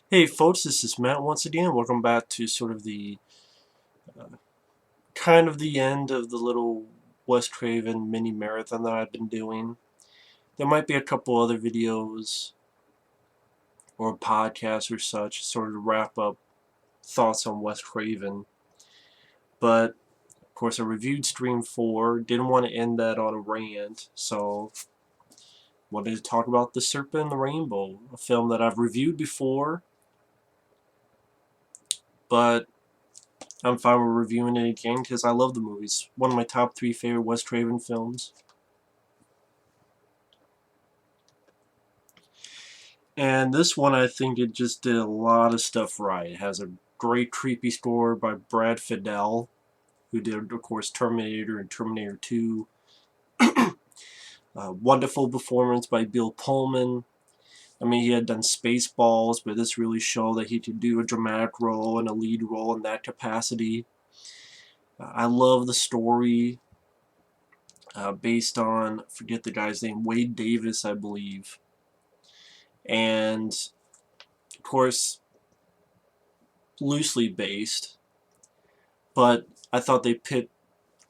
Hey folks, this is Matt once again. Welcome back to sort of the kind of the end of the little Wes Craven mini marathon that I've been doing. There might be a couple other videos or podcasts or such sort of wrap up thoughts on Wes Craven. But of course I reviewed Stream 4, didn't want to end that on a rant, so wanted to talk about The Serpent and the Rainbow, a film that I've reviewed before, but I'm fine with reviewing it again because I love the movies. One of my top 3 favorite Wes Craven films. And this one, I think it just did a lot of stuff right. It has a great creepy score by Brad Fiedel, who did, of course, Terminator and Terminator 2. Wonderful performance by Bill Pullman. I mean, he had done Spaceballs, but this really showed that he could do a dramatic role and a lead role in that capacity. I love the story, based on, I forget the guy's name, Wade Davis, I believe. And, of course, loosely based, but I thought they picked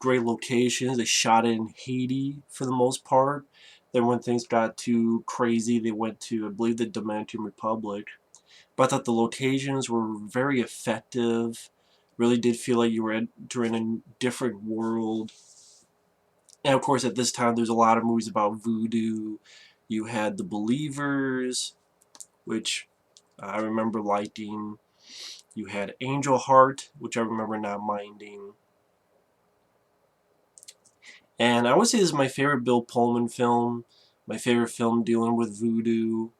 great locations. They shot it in Haiti for the most part. Then when things got too crazy, they went to, I believe, the Dominican Republic. But I thought the locations were very effective. Really did feel like you were entering a different world. And of course, at this time, there's a lot of movies about voodoo. You had The Believers, which I remember liking. You had Angel Heart, which I remember not minding. And I would say this is my favorite Bill Pullman film, my favorite film dealing with voodoo.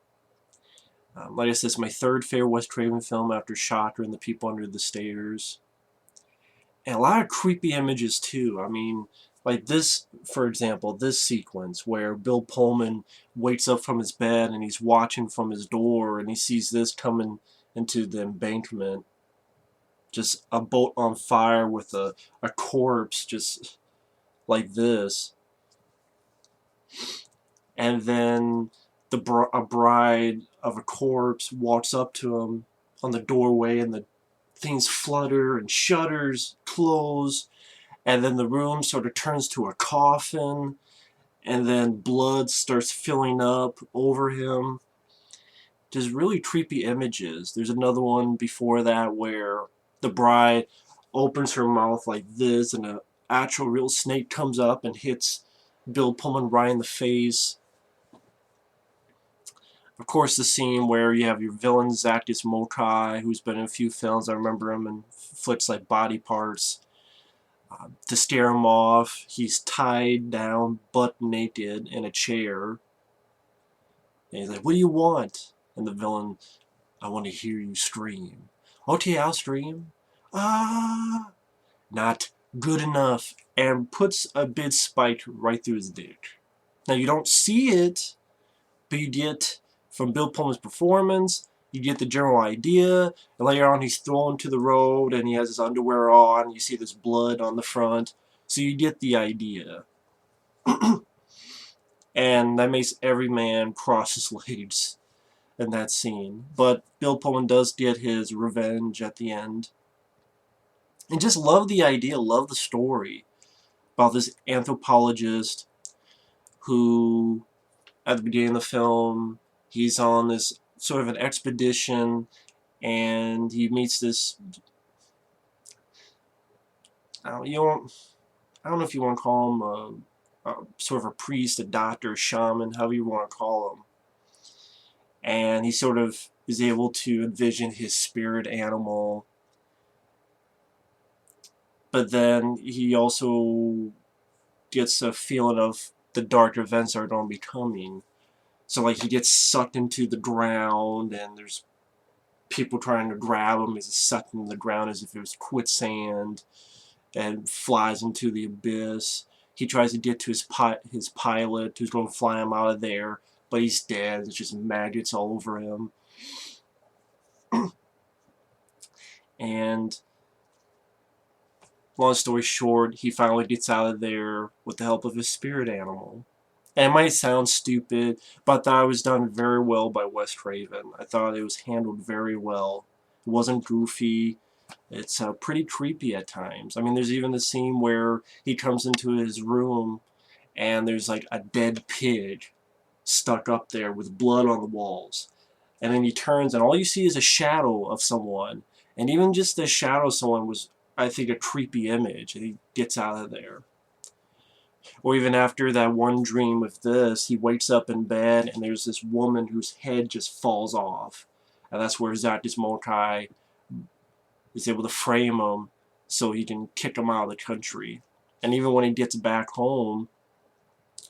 Like I said, it's my third favorite Wes Craven film after Shocker and The People Under the Stairs. And a lot of creepy images too. I mean, like this, for example, this sequence where Bill Pullman wakes up from his bed and he's watching from his door and he sees this coming into the embankment. Just a boat on fire with a corpse just like this. And then a bride of a corpse walks up to him on the doorway, and the things flutter and shutters close, and then the room sort of turns to a coffin, and then blood starts filling up over him. Just really creepy images. There's another one before that where the bride opens her mouth like this, and an actual real snake comes up and hits Bill Pullman right in the face. Of course, the scene where you have your villain Zacchaeus Mokai, who's been in a few films. I remember him in flicks like Body Parts. To scare him off, he's tied down, butt naked, in a chair. And he's like, "What do you want?" And the villain, "I want to hear you scream." "Okay, I'll scream." "Ah, not good enough." And puts a big spike right through his dick. Now, you don't see it, but you get, from Bill Pullman's performance, you get the general idea. And later on, he's thrown to the road and he has his underwear on. You see this blood on the front. So you get the idea. And that makes every man cross his legs in that scene. But Bill Pullman does get his revenge at the end. And just love the idea, love the story about this anthropologist who, at the beginning of the film, he's on this sort of an expedition, and he meets this. I don't know if you want to call him a sort of a priest, a doctor, a shaman, however you want to call him. And he sort of is able to envision his spirit animal, but then he also gets a feeling of the dark events that are going to be coming. So like he gets sucked into the ground, and there's people trying to grab him as he's sucked into the ground as if it was quicksand, and flies into the abyss. He tries to get to his pilot, who's going to fly him out of there, but he's dead. It's just maggots all over him. And long story short, he finally gets out of there with the help of his spirit animal. And it might sound stupid, but I thought it was done very well by Wes Craven. I thought it was handled very well. It wasn't goofy. It's pretty creepy at times. I mean, there's even the scene where he comes into his room and there's like a dead pig stuck up there with blood on the walls. And then he turns and all you see is a shadow of someone. And even just the shadow of someone was, I think, a creepy image. And he gets out of there. Or even after that one dream with this, he wakes up in bed and there's this woman whose head just falls off. And that's where Zactus Mokai is able to frame him so he can kick him out of the country. And even when he gets back home,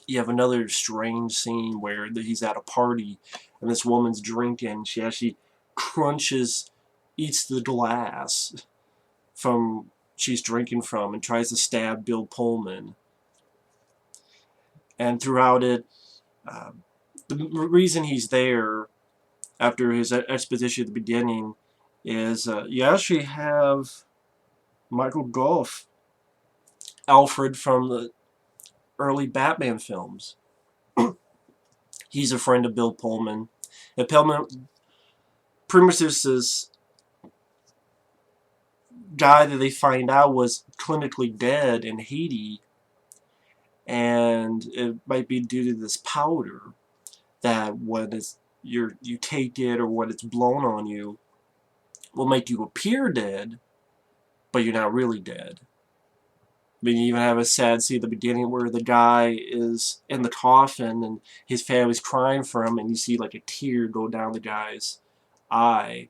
you have another strange scene where he's at a party and this woman's drinking. She actually eats the glass from she's drinking from and tries to stab Bill Pullman. And throughout it, the reason he's there after his exposition at the beginning is you actually have Michael Gough, Alfred from the early Batman films. He's a friend of Bill Pullman. And Pullman pretty much this guy that they find out was clinically dead in Haiti, and it might be due to this powder that when you take it or when it's blown on you will make you appear dead, but you're not really dead. I mean, you even have a sad scene at the beginning where the guy is in the coffin and his family's crying for him, and you see like a tear go down the guy's eye.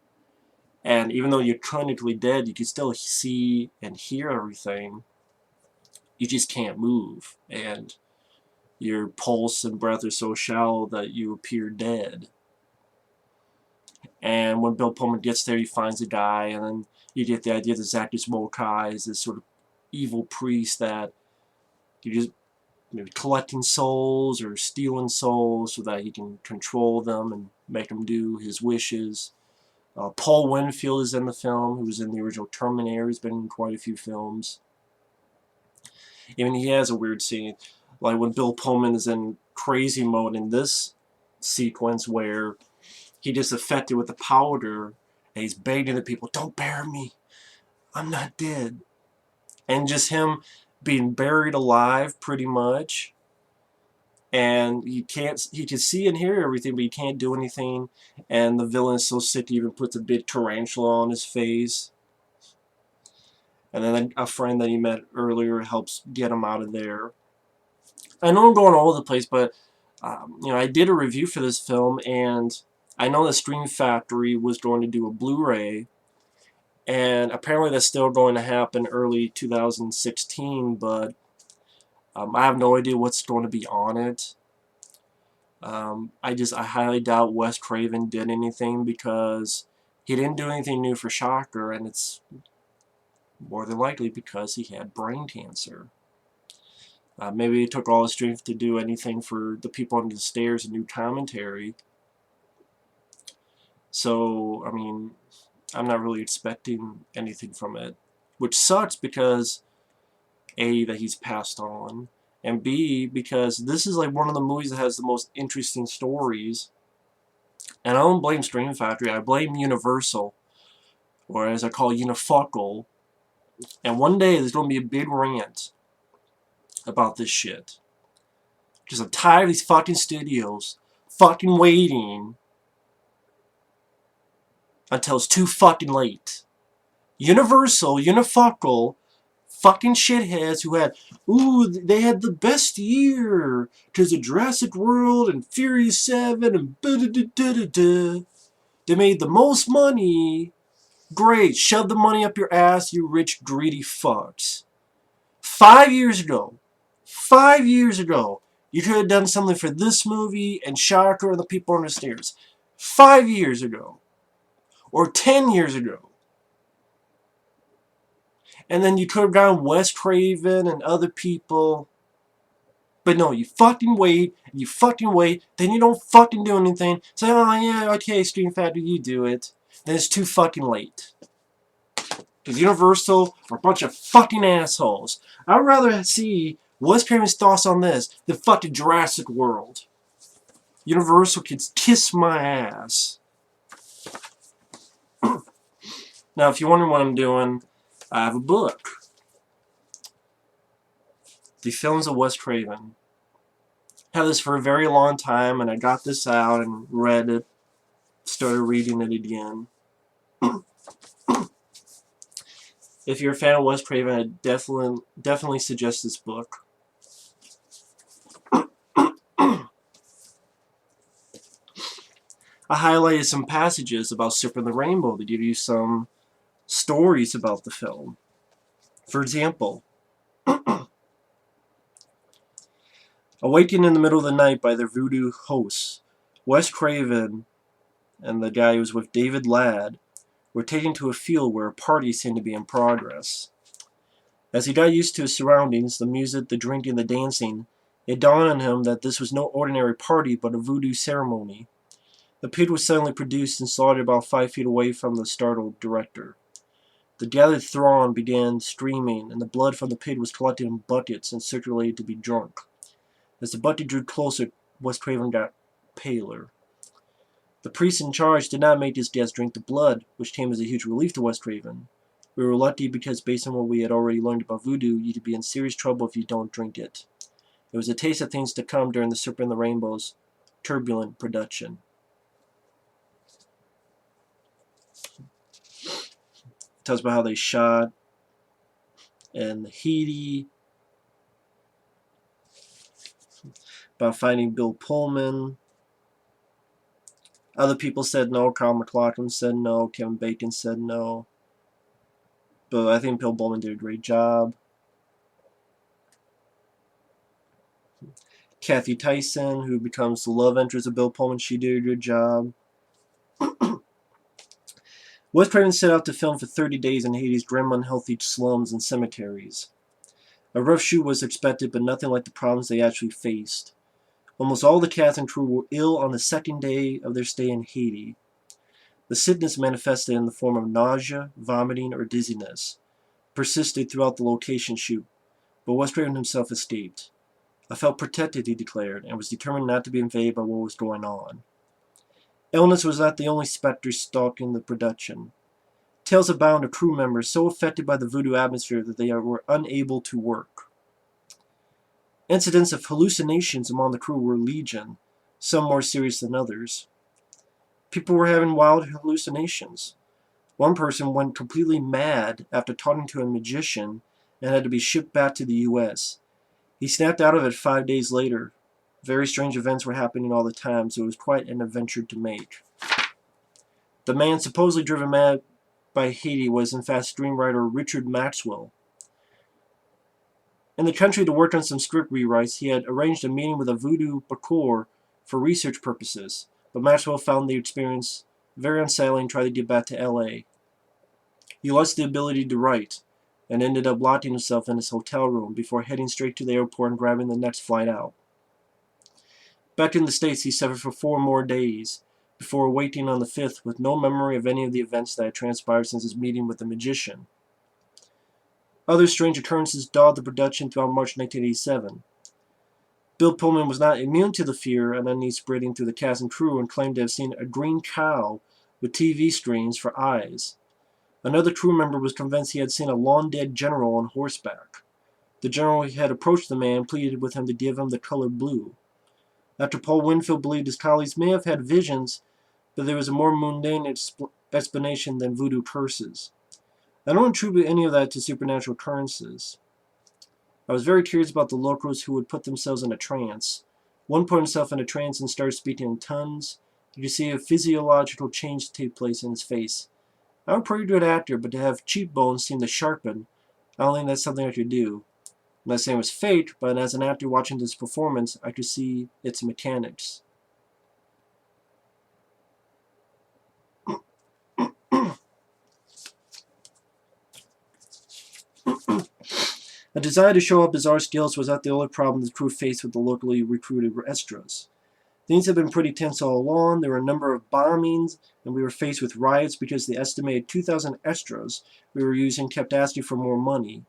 And even though you're clinically dead, you can still see and hear everything. You just can't move, and your pulse and breath are so shallow that you appear dead. And when Bill Pullman gets there, he finds a guy, and then you get the idea that Zactus Mokai is this sort of evil priest that he just maybe collecting souls or stealing souls so that he can control them and make them do his wishes. Paul Winfield is in the film, who was in the original Terminator. He's been in quite a few films. Even he has a weird scene, like when Bill Pullman is in crazy mode in this sequence where he just affected with the powder and he's begging the people, "Don't bury me, I'm not dead." And just him being buried alive pretty much, and he can see and hear everything, but he can't do anything, and the villain is so sick he even puts a big tarantula on his face. And then a friend that he met earlier helps get him out of there. I know I'm going all over the place, but I did a review for this film, and I know the Stream Factory was going to do a Blu-ray, and apparently that's still going to happen early 2016, but I have no idea what's going to be on it. I highly doubt Wes Craven did anything because he didn't do anything new for Shocker, and it's more than likely because he had brain cancer. Maybe it took all his strength to do anything for The People Under the Stairs, a new commentary. So, I mean, I'm not really expecting anything from it, which sucks because A, that he's passed on, and B, because this is like one of the movies that has the most interesting stories. And I don't blame Stream Factory, I blame Universal, or as I call Unifuckle. And one day there's going to be a big rant about this shit. Because I'm tired of these fucking studios fucking waiting until it's too fucking late. Universal, Unifuckle, fucking shitheads who they had the best year because of Jurassic World and Furious 7 and da-da-da-da-da-da. They made the most money. Great, shove the money up your ass, you rich, greedy fucks. 5 years ago, you could have done something for this movie and Shocker and The People Under the Stairs. 5 years ago. Or 10 years ago. And then you could have gone Wes Craven and other people. But no, you fucking wait, and you fucking wait, then you don't fucking do anything. Say, oh yeah, okay, Stream Factory, you do it. Then it's too fucking late. Because Universal are a bunch of fucking assholes. I'd rather see Wes Craven's thoughts on this? The fucking Jurassic World. Universal kids kiss my ass. Now, if you're wondering what I'm doing, I have a book. The Films of Wes Craven. I had this for a very long time, and I got this out and read it, started reading it again. If you're a fan of Wes Craven, I definitely suggest this book. I highlighted some passages about Serpent and the Rainbow to give you some stories about the film. For example, awakened in the middle of the night by their voodoo hosts, Wes Craven and the guy who was with David Ladd were taken to a field where a party seemed to be in progress. As he got used to his surroundings, the music, the drinking, the dancing, it dawned on him that this was no ordinary party but a voodoo ceremony. The pig was suddenly produced and slaughtered about 5 feet away from the startled director. The gathered throng began streaming, and the blood from the pig was collected in buckets and circulated to be drunk. As the bucket drew closer, Wes Craven got paler. The priest in charge did not make his guests drink the blood, which came as a huge relief to Wes Craven. We were lucky because based on what we had already learned about voodoo, you could be in serious trouble if you don't drink it. It was a taste of things to come during the Serpent and the Rainbow's turbulent production. It tells about how they shot in Haiti, about finding Bill Pullman. Other people said no. Carl McLaughlin said no. Kevin Bacon said no. But I think Bill Pullman did a great job. Kathy Tyson, who becomes the love interest of Bill Pullman, she did a good job. Wes Craven set out to film for 30 days in Haiti's grim, unhealthy slums and cemeteries. A rough shoot was expected, but nothing like the problems they actually faced. Almost all the cast and crew were ill on the second day of their stay in Haiti. The sickness manifested in the form of nausea, vomiting, or dizziness. Persisted throughout the location shoot, but Wes Craven himself escaped. I felt protected, he declared, and was determined not to be invaded by what was going on. Illness was not the only specter stalking the production. Tales abound of crew members so affected by the voodoo atmosphere that they were unable to work. Incidents of hallucinations among the crew were legion, some more serious than others. People were having wild hallucinations. One person went completely mad after talking to a magician and had to be shipped back to the U.S. He snapped out of it 5 days later. Very strange events were happening all the time, so it was quite an adventure to make. The man supposedly driven mad by Haiti was in fact screenwriter Richard Maxwell. In the country to work on some script rewrites, he had arranged a meeting with a voodoo bakor for research purposes, but Maxwell found the experience very unsettling and tried to get back to L.A. He lost the ability to write, and ended up locking himself in his hotel room before heading straight to the airport and grabbing the next flight out. Back in the States, he suffered for 4 more days, before awakening on the 5th with no memory of any of the events that had transpired since his meeting with the magician. Other strange occurrences dogged the production throughout March 1987. Bill Pullman was not immune to the fear and unease spreading through the cast and crew and claimed to have seen a green cow with TV screens for eyes. Another crew member was convinced he had seen a long-dead general on horseback. The general had approached the man and pleaded with him to give him the color blue. Dr. Paul Winfield believed his colleagues may have had visions, but there was a more mundane explanation than voodoo curses. I don't attribute any of that to supernatural occurrences. I was very curious about the locals who would put themselves in a trance. One put himself in a trance and started speaking in tongues. You could see a physiological change take place in his face. I'm a pretty good actor, but to have cheekbones seem to sharpen, I don't think that's something I could do. I'm not saying it was fake, but as an actor watching this performance, I could see its mechanics. A desire to show off bizarre skills was not the only problem the crew faced with the locally recruited extras. Things had been pretty tense all along. There were a number of bombings, and we were faced with riots because the estimated 2,000 extras we were using kept asking for more money.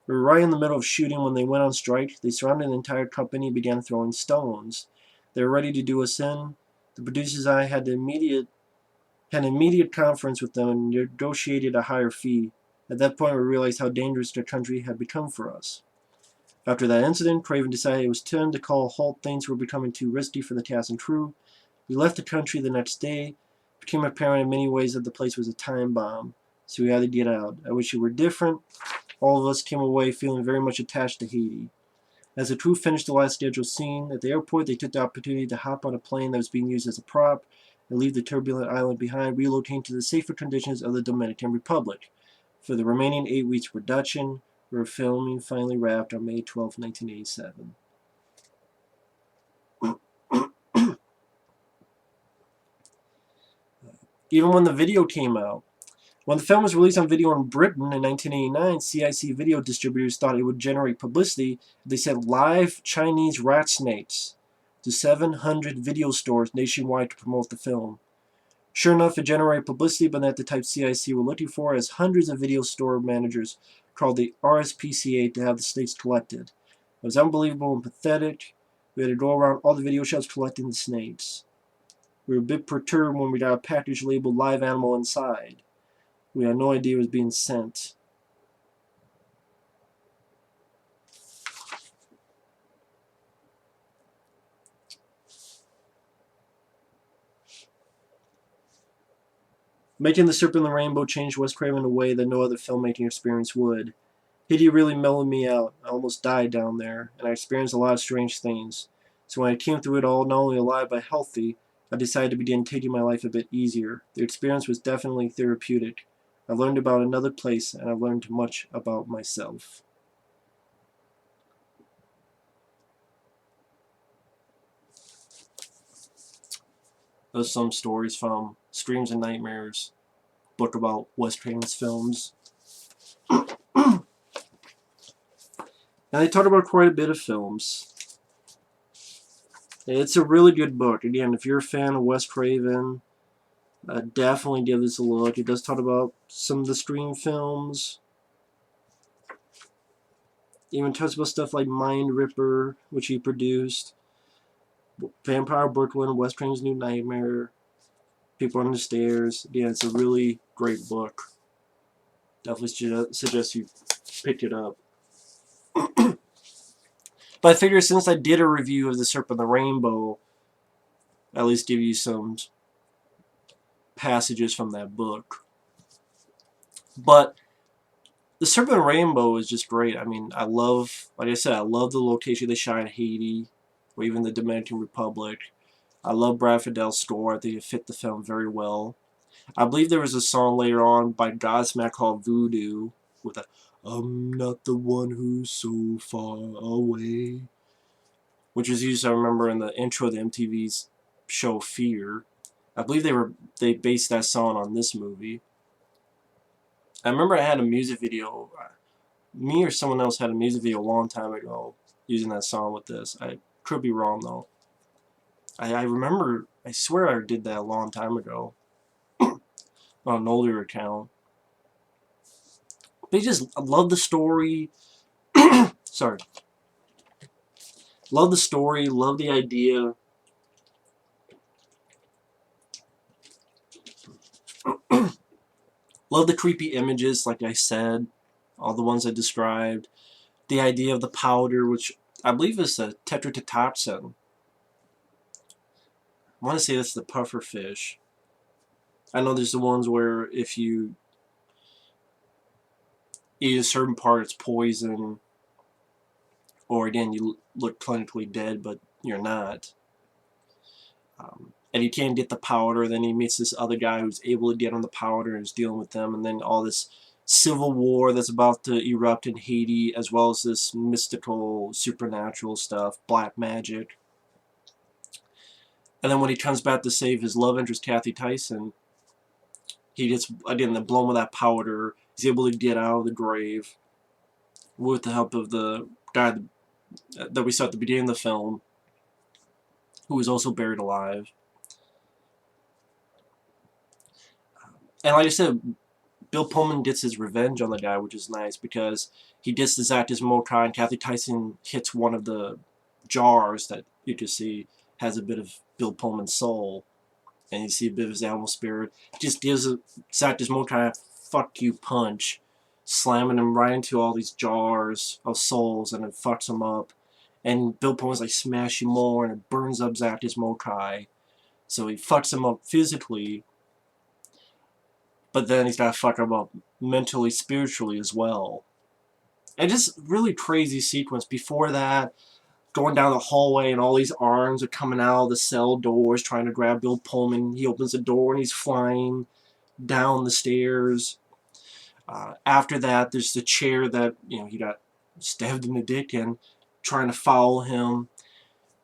We were right in the middle of shooting when they went on strike. They surrounded the entire company and began throwing stones. They were ready to do us in. The producers and I had an immediate conference with them and negotiated a higher fee. At that point, we realized how dangerous the country had become for us. After that incident, Craven decided it was time to call a halt. Things were becoming too risky for the cast and crew. We left the country the next day. It became apparent in many ways that the place was a time bomb, so we had to get out. I wish it were different. All of us came away feeling very much attached to Haiti. As the crew finished the last scheduled scene at the airport, they took the opportunity to hop on a plane that was being used as a prop and leave the turbulent island behind, relocating to the safer conditions of the Dominican Republic. For the remaining 8 weeks production, where filming finally wrapped on May 12, 1987. Even when the video came out, when the film was released on video in Britain in 1989, CIC video distributors thought it would generate publicity. They sent live Chinese rat snakes to 700 video stores nationwide to promote the film. Sure enough, it generated publicity, but not the type CIC were looking for, as hundreds of video store managers called the RSPCA to have the snakes collected. It was unbelievable and pathetic. We had to go around all the video shops collecting the snakes. We were a bit perturbed when we got a package labeled live animal inside. We had no idea it was being sent. Making The Serpent and the Rainbow changed Wes Craven in a way that no other filmmaking experience would. Haiti really mellowed me out. I almost died down there, and I experienced a lot of strange things. So when I came through it all, not only alive but healthy, I decided to begin taking my life a bit easier. The experience was definitely therapeutic. I learned about another place, and I've learned much about myself. Those are some stories from Streams and Nightmares, book about Wes Craven's films. And they talk about quite a bit of films. It's a really good book. Again, if you're a fan of Wes Craven, definitely give this a look. It does talk about some of the Scream films. Even talks about stuff like Mind Ripper, which he produced, Vampire Brooklyn, Wes Craven's New Nightmare, People on the Stairs. Yeah, it's a really great book. Definitely suggest you pick it up. But I figure since I did a review of The Serpent and the Rainbow, at least give you some passages from that book. But The Serpent and Rainbow is just great. I mean, I love, like I said, I love the location they shot in Haiti, or even the Dominican Republic. I love Brad Fidel's score. I think it fit the film very well. I believe there was a song later on by Godsmack called Voodoo, with a "I'm not the one who's so far away," which was used, I remember, in the intro of the MTV's show Fear. I believe they based that song on this movie. I remember I had a music video. Me or someone else had a music video a long time ago using that song with this. I could be wrong though. I remember. I swear I did that a long time ago on an older account. But I love the story. Sorry. Love the story. Love the idea. Love the creepy images, like I said. All the ones I described. The idea of the powder, which I believe is a tetrodotoxin. I want to say that's the puffer fish. I know there's the ones where if you eat a certain part, it's poison. Or again, you look clinically dead, but you're not. And he can't get the powder. Then he meets this other guy who's able to get on the powder and is dealing with them. And then all this civil war that's about to erupt in Haiti, as well as this mystical, supernatural stuff, black magic. And then when he comes back to save his love interest, Kathy Tyson, he gets, again, blown with that powder. He's able to get out of the grave with the help of the guy that we saw at the beginning of the film, who was also buried alive. And like I said, Bill Pullman gets his revenge on the guy, which is nice, because he gets the Zactus Mokai, and Kathy Tyson hits one of the jars that you can see has a bit of Bill Pullman's soul, and you see a bit of his animal spirit. Just gives Zactus Mokai a fuck you punch, slamming him right into all these jars of souls, and it fucks him up. And Bill Pullman's like, smash you more, and it burns up Zactus Mokai. So he fucks him up physically, but then he's got to fuck him up mentally, spiritually as well. And just really crazy sequence. Before that, going down the hallway and all these arms are coming out of the cell doors trying to grab Bill Pullman. He opens the door and he's flying down the stairs. After that, there's the chair that, you know, he got stabbed in the dick in, trying to follow him,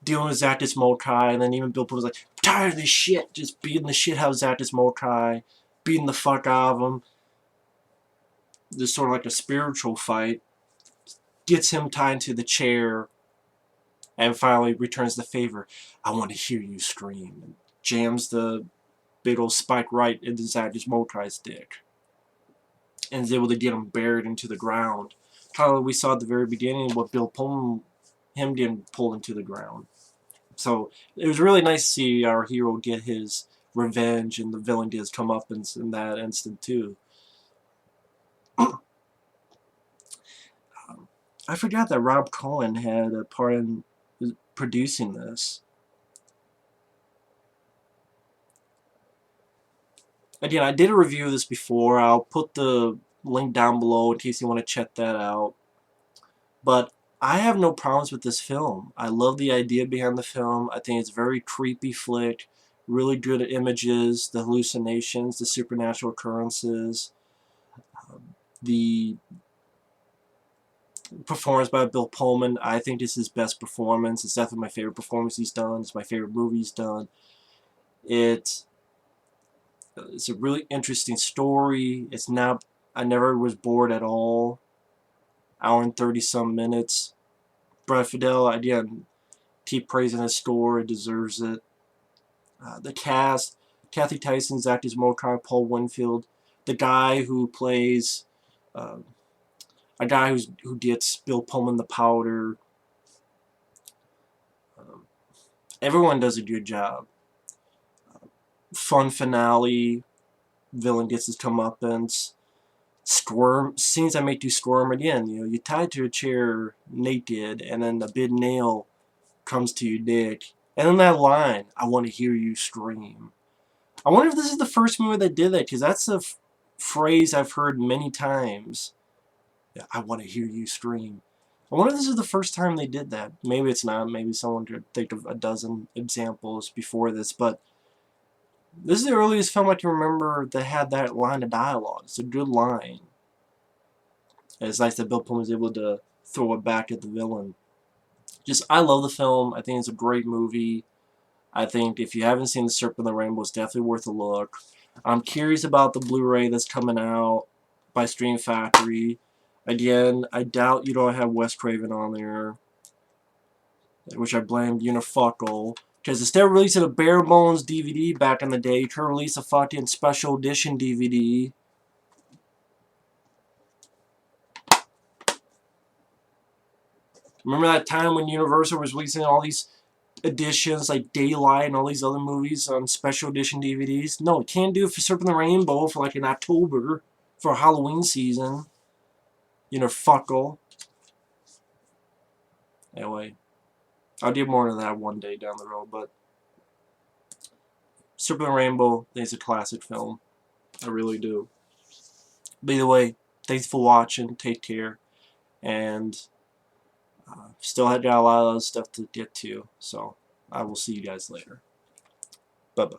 dealing with Zactus Mokai, and then even Bill Pullman's like, I'm tired of this shit, just beating the shit out of Zactus Mokai, beating the fuck out of him. This sort of like a spiritual fight. Gets him tied to the chair, and finally returns the favor. I want to hear you scream. And jams the big old spike right into Zactus Mokai's dick. And is able to get him buried into the ground. Kind of like we saw at the very beginning what Bill Pullman, him getting pulled into the ground. So it was really nice to see our hero get his revenge, and the villain get his comeuppance in that instant too. I forgot that Rob Cohen had a part in producing this. Again, I did a review of this before. I'll put the link down below in case you want to check that out. But I have no problems with this film. I love the idea behind the film. I think it's a very creepy flick. Really good at images, the hallucinations, the supernatural occurrences. The performance by Bill Pullman, I think this is his best performance. It's definitely my favorite performance he's done. It's my favorite movie he's done. It's a really interesting story. It's not, I never was bored at all. Hour and 30-some minutes. Brad Fidel, again, keep praising his score. It deserves it. The cast, Kathy Tyson, Zactus Mokai, Paul Winfield. The guy who plays a guy who gets Bill Pullman the powder. Everyone does a good job. Fun finale. Villain gets his comeuppance. Squirm scenes that make you squirm again. You know, you're tied to a chair naked, and then a big nail comes to your dick. And then that line, I want to hear you scream. I wonder if this is the first movie that did that, because that's a phrase I've heard many times. I want to hear you scream. I wonder if this is the first time they did that. Maybe it's not. Maybe someone could think of a dozen examples before this, but this is the earliest film I can remember that had that line of dialogue. It's a good line. And it's nice that Bill Pullman was able to throw it back at the villain. Just, I love the film. I think it's a great movie. I think if you haven't seen The Serpent and the Rainbow, it's definitely worth a look. I'm curious about the Blu-ray that's coming out by Stream Factory. Again, I doubt you don't have Wes Craven on there, which I blame Unifuckle. Because instead of releasing a bare bones DVD back in the day, you could release a fucking special edition DVD. Remember that time when Universal was releasing all these editions like Daylight and all these other movies on special edition DVDs? No, you can't do it for Serpent and the Rainbow for like in October for Halloween season. Fuckle. Anyway, I'll do more of that one day down the road, but Serpent and the Rainbow is a classic film. I really do. But either way, thanks for watching. Take care. And still had got a lot of other stuff to get to, so I will see you guys later. Bye-bye.